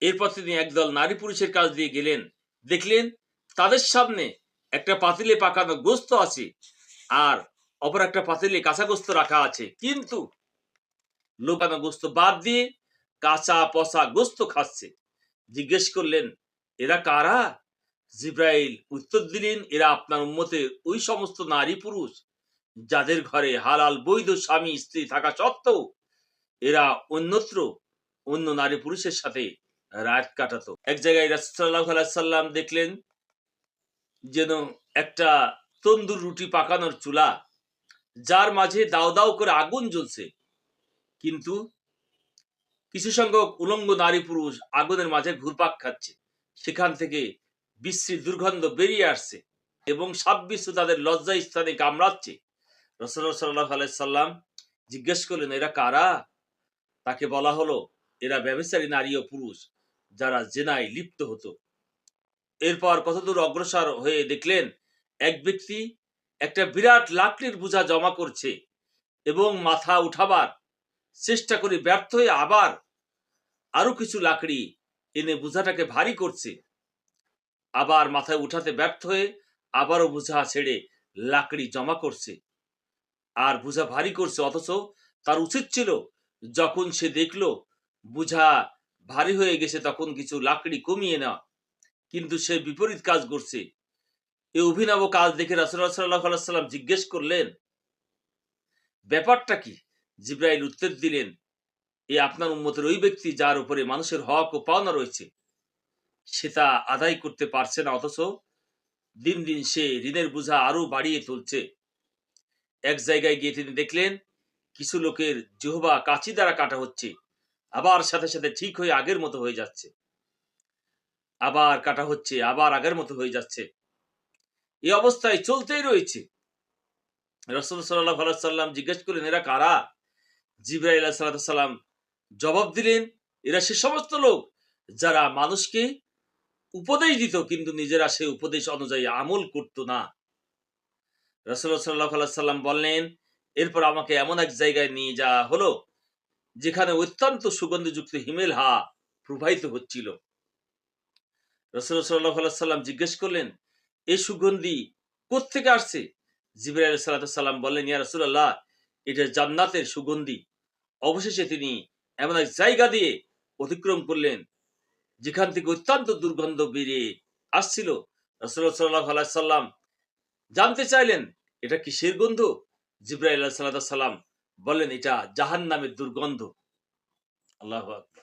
এরপর তিনি একদল নারী পুরুষের কাছ দিয়ে গেলেন, দেখলেন তাদের সামনে একটা পাতিলে পাকানো গোস্ত আছে আর অপর একটা পাতিলে কাঁচা গোস্ত রাখা আছে, কিন্তু লোকানো গোস্ত বাদ দিয়ে কাঁচা পচা গোস্ত খাচ্ছে। জিজ্ঞেস করলেন, এরা কারা? জিব্রাইল উত্তর দিলেন, এরা আপনার উম্মতের ওই সমস্ত নারী পুরুষ যাদের ঘরে হালাল বৈধ স্বামী স্ত্রী থাকা সত্ত্বেও এরা অন্যত্র অন্য নারী পুরুষের সাথে রাত কাটাতো। এক জায়গায় রাসূল সাল্লাল্লাহু আলাইহি সাল্লাম দেখলেন যেন একটা তন্দুর রুটি পাকানোর চুলা, যার মাঝে দাও দাও করে আগুন জ্বলছে, কিন্তু কিছু সংখ্যক উলঙ্গ নারী পুরুষ আগুনের মাঝে ঘুরপাক খাচ্ছে। সেখান থেকে বিশ্রী দুর্গন্ধ বেরিয়ে আসছে এবং সাপ বিচ্ছু তাদের লজ্জা স্থানে কামড়াচ্ছে। রাসূলুল্লাহ সাল্লাল্লাহু আলাইহি সাল্লাম জিজ্ঞেস করলেন, এরা কারা? তাকে বলা হলো, এরা ব্যভিচারী নারী ও পুরুষ যারা জেনায় লিপ্ত হতো। এরপর কতদূর অগ্রসর হয়ে দেখলেন এক ব্যক্তি একটা বিরাট লাকড়ির বোঝা জমা করছে এবং মাথা উঠাবার চেষ্টা করে ব্যর্থ হয়ে আবার আরো কিছু লাকড়ি এনে বোঝাটাকে ভারী করছে, আবার মাথায় উঠাতে ব্যর্থ হয়ে আবারও বোঝা ছেড়ে লাকড়ি জমা করছে আর বোঝা ভারী করছে। অথচ তার উচিত ছিল যখন সে দেখলো বোঝা ভারী হয়ে গেছে তখন কিছু লাকড়ি কমিয়ে নেওয়া, কিন্তু সে বিপরীত কাজ করছে। এই অভিনব কাজ দেখে রাসূলুল্লাহ সাল্লাল্লাহু আলাইহি সাল্লাম জিজ্ঞেস করলেন, ব্যাপারটা কি? জিব্রাইল উত্তর দিলেন, এ আপনার উম্মতের ওই ব্যক্তি যার উপরে মানুষের হক ও পাওনা রয়েছে, সে তা আদায় করতে পারছে না, অথচ দিন দিন সে ঋণের বোঝা আরো বাড়িয়ে তুলছে। এক জায়গায় গিয়ে তিনি দেখলেন কিছু লোকের জিহ্বা কাঁচি দ্বারা কাটা হচ্ছে, আবার সাথে সাথে ঠিক হয়ে আগের মতো হয়ে যাচ্ছে, আবার কাটা হচ্ছে, আবার আগের মতো হয়ে যাচ্ছে। এই অবস্থায় চলতেই রয়েছে। রাসূল সাল্লাল্লাহু আলাইহি সাল্লাম জিজ্ঞেস করলেন, এরা কারা? জিবরাইল আলাইহিস সালাম জবাব দিলেন, এরা সে সমস্ত লোক যারা মানুষকে উপদেশ দিত কিন্তু নিজেরা সে উপদেশ অনুযায়ী আমল করত না। রাসূলুল্লাহ সাল্লাল্লাহু আলাইহি সাল্লাম বললেন, এরপর আমাকে এমন এক জায়গায় নিয়ে যাওয়া হলো যেখানে অত্যন্ত সুগন্ধিযুক্ত হিমেল হা প্রবাহিত হচ্ছিল। রাসূলুল্লাহ সাল্লাল্লাহু আলাইহি সাল্লাম জিজ্ঞেস করলেন, এই সুগন্ধি কোত্থেকে আসছে? জিবরাইল আলাইহিস সালাম বললেন, ইয়া রাসূলুল্লাহ, এটা জান্নাতের সুগন্ধি। অবশেষে তিনি এমন এক জায়গা দিয়ে অতিক্রম করলেন যেখান থেকে অত্যন্ত দুর্গন্ধ বেরিয়ে আসছিল। রাসূলুল্লাহ সাল্লাল্লাহু আলাইহি সাল্লাম জানতে চাইলেন, এটা কিসের গন্ধ? জিবরাইল আলাইহিস সালাম বললেন, এটা জাহান্নামের দুর্গন্ধ। আল্লাহু আকবার।